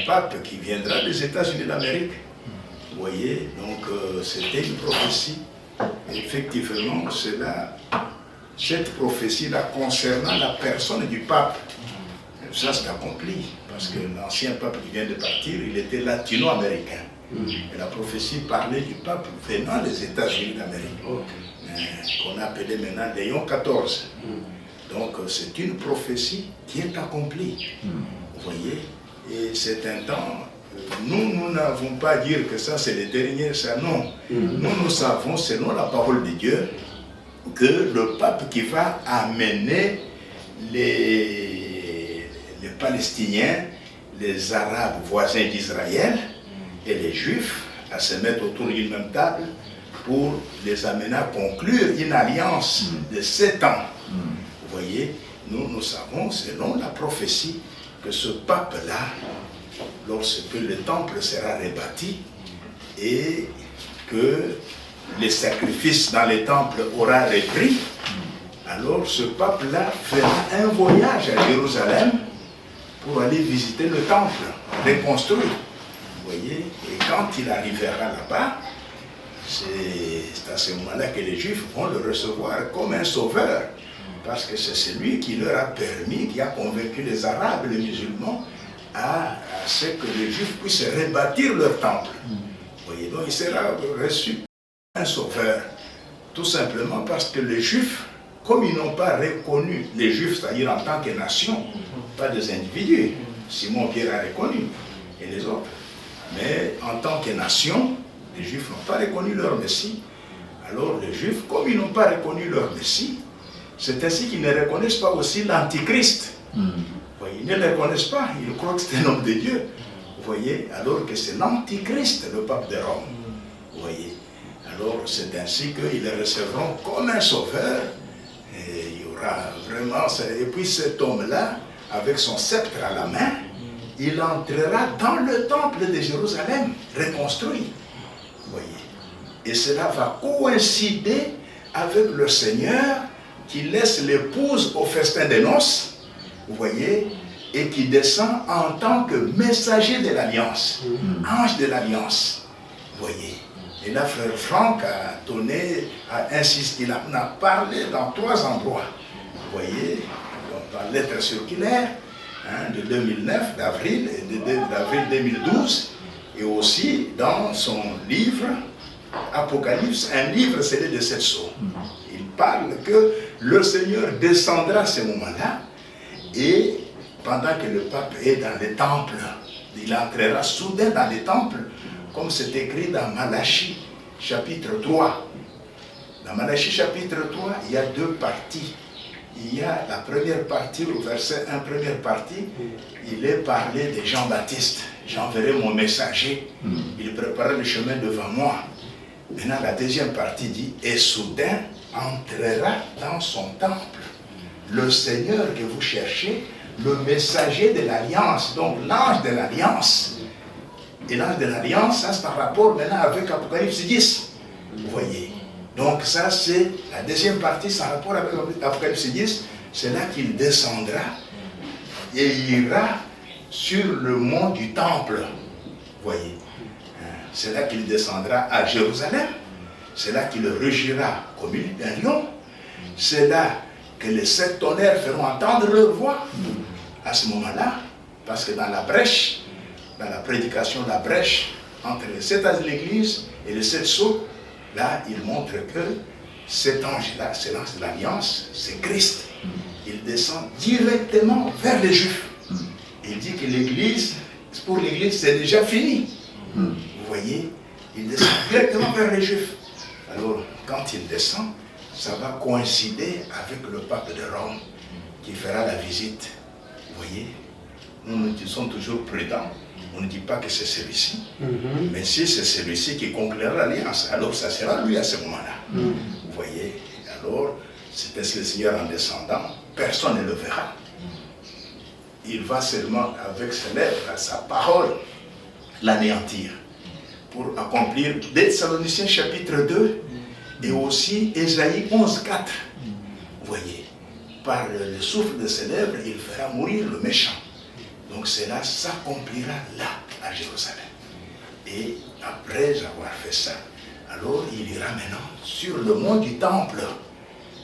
un pape qui viendra des États-Unis d'Amérique. Vous voyez, donc c'était une prophétie. Effectivement, cette prophétie-là concernant la personne du pape, ça s'est accompli, parce que l'ancien pape qui vient de partir, il était latino-américain. Et la prophétie parlait du pape venant des États-Unis d'Amérique, qu'on appelait maintenant Léon XIV. Donc c'est une prophétie qui est accomplie. Vous voyez, et c'est un temps, nous n'avons pas à dire que ça c'est le dernier, ça non. Nous savons, selon la parole de Dieu, que le pape qui va amener les Palestiniens, les Arabes voisins d'Israël et les Juifs à se mettre autour d'une même table pour les amener à conclure une alliance de 7 ans. Vous voyez, nous savons, selon la prophétie, que ce pape-là, lorsque le temple sera rebâti et que les sacrifices dans les temples aura repris, alors ce pape-là fera un voyage à Jérusalem pour aller visiter le temple, reconstruire. Vous voyez, et quand il arrivera là-bas, c'est à ce moment-là que les Juifs vont le recevoir comme un sauveur, parce que c'est celui qui leur a permis, qui a convaincu les Arabes et les musulmans à ce que les Juifs puissent rebâtir leur temple. Vous voyez, donc il sera reçu un sauveur, tout simplement parce que les Juifs, comme ils n'ont pas reconnu les Juifs, c'est-à-dire en tant que nation, pas des individus, Simon-Pierre a reconnu, et les autres, mais en tant que nation, les Juifs n'ont pas reconnu leur Messie. Alors les Juifs, comme ils n'ont pas reconnu leur Messie, c'est ainsi qu'ils ne reconnaissent pas aussi l'Antichrist. Vous voyez, ils ne le reconnaissent pas, ils croient que c'est un homme de Dieu. Vous voyez, alors que c'est l'Antichrist, le pape de Rome. Vous voyez, alors c'est ainsi qu'ils le recevront comme un sauveur. Et il y aura vraiment... Et puis cet homme-là, avec son sceptre à la main, il entrera dans le temple de Jérusalem, reconstruit. Vous voyez. Et cela va coïncider avec le Seigneur qui laisse l'épouse au festin des noces, vous voyez, et qui descend en tant que messager de l'Alliance, ange de l'Alliance. Vous voyez. Et là, frère Franck a insisté, il en a parlé dans 3 endroits. Vous voyez, dans la lettre circulaire de 2009, d'avril 2012, et aussi dans son livre Apocalypse, un livre scellé de 7 sceaux. Il parle que le Seigneur descendra à ce moment-là, et pendant que le pape est dans les temples, il entrera soudain dans les temples, comme c'est écrit dans Malachie, chapitre 3. Dans Malachie, chapitre 3, il y a 2 parties. Il y a la première partie, au verset 1, première partie, il est parlé de Jean-Baptiste. J'enverrai mon messager, il prépara le chemin devant moi. Maintenant, la deuxième partie dit, et soudain entrera dans son temple le Seigneur que vous cherchez, le messager de l'Alliance, donc l'ange de l'Alliance. Et l'ange de l'Alliance, ça c'est en rapport maintenant avec Apocalypse 10. Vous voyez. Donc ça c'est la deuxième partie, c'est en rapport avec Apocalypse 10. C'est là qu'il descendra et il ira sur le mont du temple. Vous voyez. C'est là qu'il descendra à Jérusalem. C'est là qu'il rugira comme un lion. C'est là que les 7 tonnerres feront entendre leur voix. À ce moment-là, parce que dans la brèche, dans la prédication, la brèche entre les 7 âges de l'Église et les 7 sceaux, là, il montre que cet ange-là, c'est l'ange de l'Alliance, c'est Christ. Il descend directement vers les Juifs. Il dit que l'Église, pour l'Église, c'est déjà fini. Vous voyez, il descend directement vers les Juifs. Alors, quand il descend, ça va coïncider avec le pape de Rome qui fera la visite. Vous voyez, nous sommes toujours prudents. On ne dit pas que c'est celui-ci. Mais si c'est celui-ci qui conclura l'alliance, alors ça sera lui à ce moment-là. Vous voyez, alors, c'est ainsi que le Seigneur en descendant, personne ne le verra. Il va seulement avec ses lèvres, sa parole, l'anéantir. Pour accomplir Thessaloniciens chapitre 2 et aussi Ésaïe 11, 4. Vous voyez, par le souffle de ses lèvres, il fera mourir le méchant. Donc Donc cela s'accomplira là, à Jérusalem. Et après avoir fait ça, alors il ira maintenant sur le mont du Temple,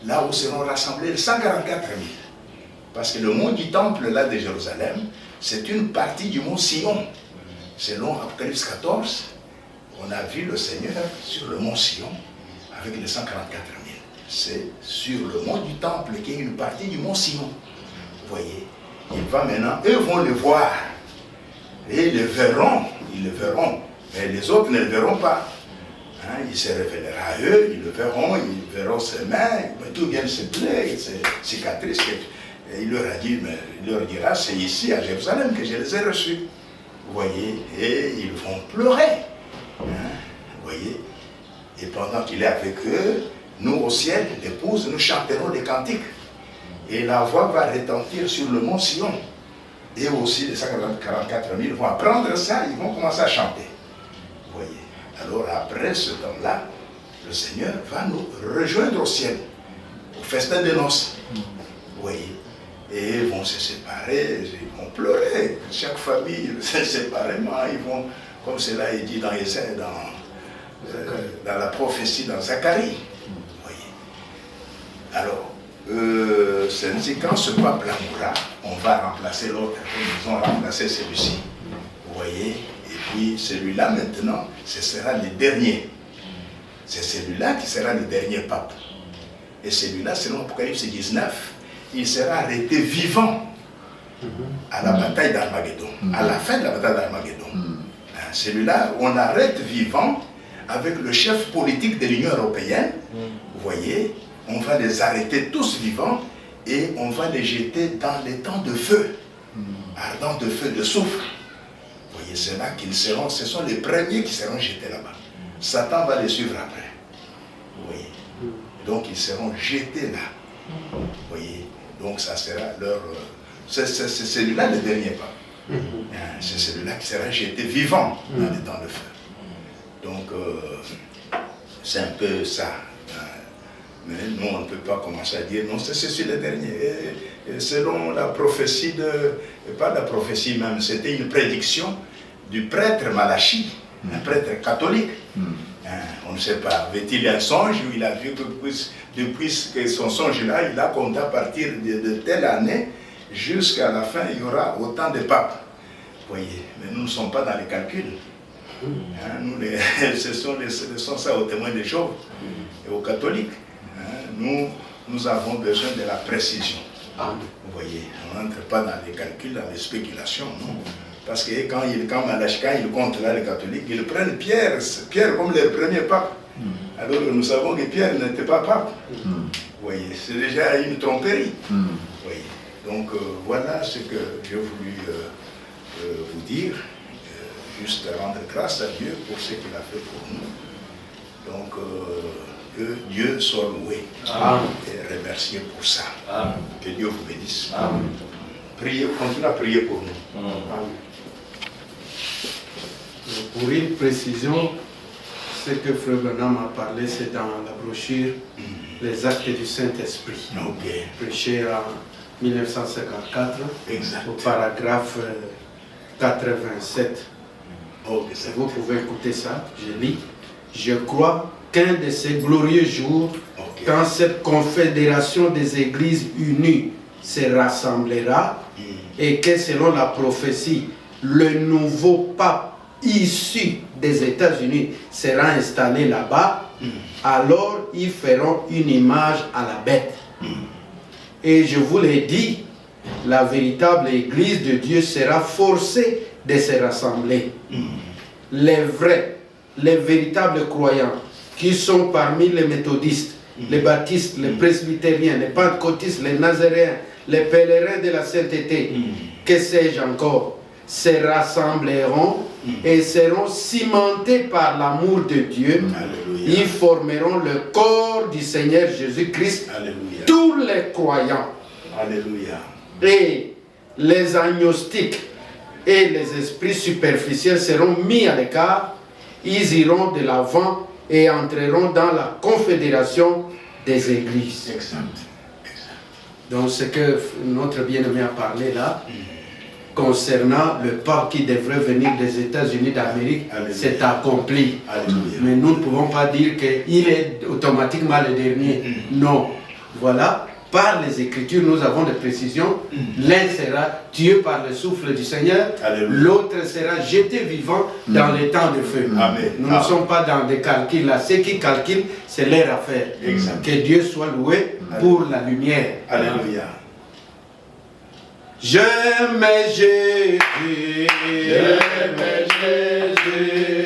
là où seront rassemblés les 144 000. Parce que le mont du Temple, là, de Jérusalem, c'est une partie du mont Sion. Selon Apocalypse 14, on a vu le Seigneur sur le mont Sion avec les 144 000. C'est sur le mont du Temple qui est une partie du mont Sion. Vous voyez, il va maintenant, eux vont le voir. Et ils le verront, mais les autres ne le verront pas. Hein, il se révélera à eux, ils le verront, ils verront ses mains, tout bien ses plaies, ses cicatrices. Et il leur a dit, mais il leur dira, c'est ici à Jérusalem que je les ai reçus. Vous voyez, et ils vont pleurer. Hein, vous voyez, et pendant qu'il est avec eux, nous au ciel, l'épouse, nous chanterons des cantiques. Et la voix va retentir sur le mont Sion. Et aussi les 144 000 vont apprendre ça, ils vont commencer à chanter. Vous voyez, alors après ce temps-là, le Seigneur va nous rejoindre au ciel, au festin des noces. Vous voyez, et ils vont se séparer, ils vont pleurer, chaque famille séparément, ils vont, comme cela est dit dans la prophétie dans Zacharie. Vous voyez. Alors, c'est ainsi quand ce peuple-là mourra, on va remplacer l'autre, ils ont remplacé celui-ci. Vous voyez, et puis celui-là maintenant, ce sera le dernier. C'est celui-là qui sera le dernier pape. Et celui-là, selon Apocalypse 19, il sera arrêté vivant à la bataille d'Armageddon, à la fin de la bataille d'Armageddon. Celui-là, on arrête vivant avec le chef politique de l'Union européenne. Vous voyez, on va les arrêter tous vivants et on va les jeter dans les temps de feu, ardent de feu, de soufre. Vous voyez, c'est là qu'ils seront, ce sont les premiers qui seront jetés là-bas. Satan va les suivre après. Vous voyez, donc ils seront jetés là. Vous voyez, donc ça sera leur... C'est celui-là le dernier pas. C'est celui-là qui sera jeté vivant dans les temps de feu. Donc, c'est un peu ça. Mais nous, on ne peut pas commencer à dire, non, c'est celui le dernier. Et selon la prophétie pas la prophétie même, c'était une prédiction du prêtre Malachi, un prêtre catholique. On ne sait pas, avait-il un songe où il a vu que depuis que son songe-là, il a compté à partir de telle année, jusqu'à la fin, il y aura autant de papes. Vous voyez, mais nous ne sommes pas dans les calculs. Nous, ce sont ça aux témoins des Jéhovah et aux catholiques. Nous avons besoin de la précision. Vous voyez, on n'entre pas dans les calculs, dans les spéculations, non. Parce que quand Malachi, il compte là les catholiques, ils prennent Pierre comme le premier pape. Alors que nous savons que Pierre n'était pas pape. Vous voyez, c'est déjà une tromperie. Vous voyez. Donc voilà ce que j'ai voulu vous dire. Juste rendre grâce à Dieu pour ce qu'il a fait pour nous. Donc que Dieu soit loué. Amen. Et remercié pour ça. Amen. Que Dieu vous bénisse. Amen. Priez, continuez à prier pour nous. Amen. Pour une précision, ce que Frère Branham a parlé, c'est dans la brochure Les Actes du Saint-Esprit, prêché en 1954, au paragraphe 87. Vous pouvez écouter ça, je lis. Je crois qu'un de ces glorieux jours, quand cette confédération des églises unies se rassemblera, et que selon la prophétie, le nouveau pape issu des États-Unis sera installé là-bas, alors ils feront une image à la bête. Et je vous l'ai dit, la véritable église de Dieu sera forcée de se rassembler. Les vrais, les véritables croyants qui sont parmi les méthodistes, les baptistes, les presbytériens, les pentecôtistes, les nazaréens, les pèlerins de la sainteté, que sais-je encore, se rassembleront et seront cimentés par l'amour de Dieu. Alléluia. Ils formeront le corps du Seigneur Jésus-Christ. Alléluia. Tous les croyants. Alléluia. Et les agnostiques et les esprits superficiels seront mis à l'écart. Ils iront de l'avant et entreront dans la confédération des églises. Exact. Donc ce que notre bien-aimé a parlé là, concernant le pas qui devrait venir des États-Unis d'Amérique, c'est accompli. Alléluia. Mais nous ne pouvons pas dire qu'il est automatiquement le dernier. Non. Voilà. Par les Écritures, nous avons des précisions. L'un sera tué par le souffle du Seigneur. L'autre sera jeté vivant dans les temps de feu. Amen. Nous ne sommes pas dans des calculs là. Ceux qui calculent, c'est leur affaire. Exact. Que Dieu soit loué pour la lumière. Alléluia. J'aime Jésus. J'aime Jésus.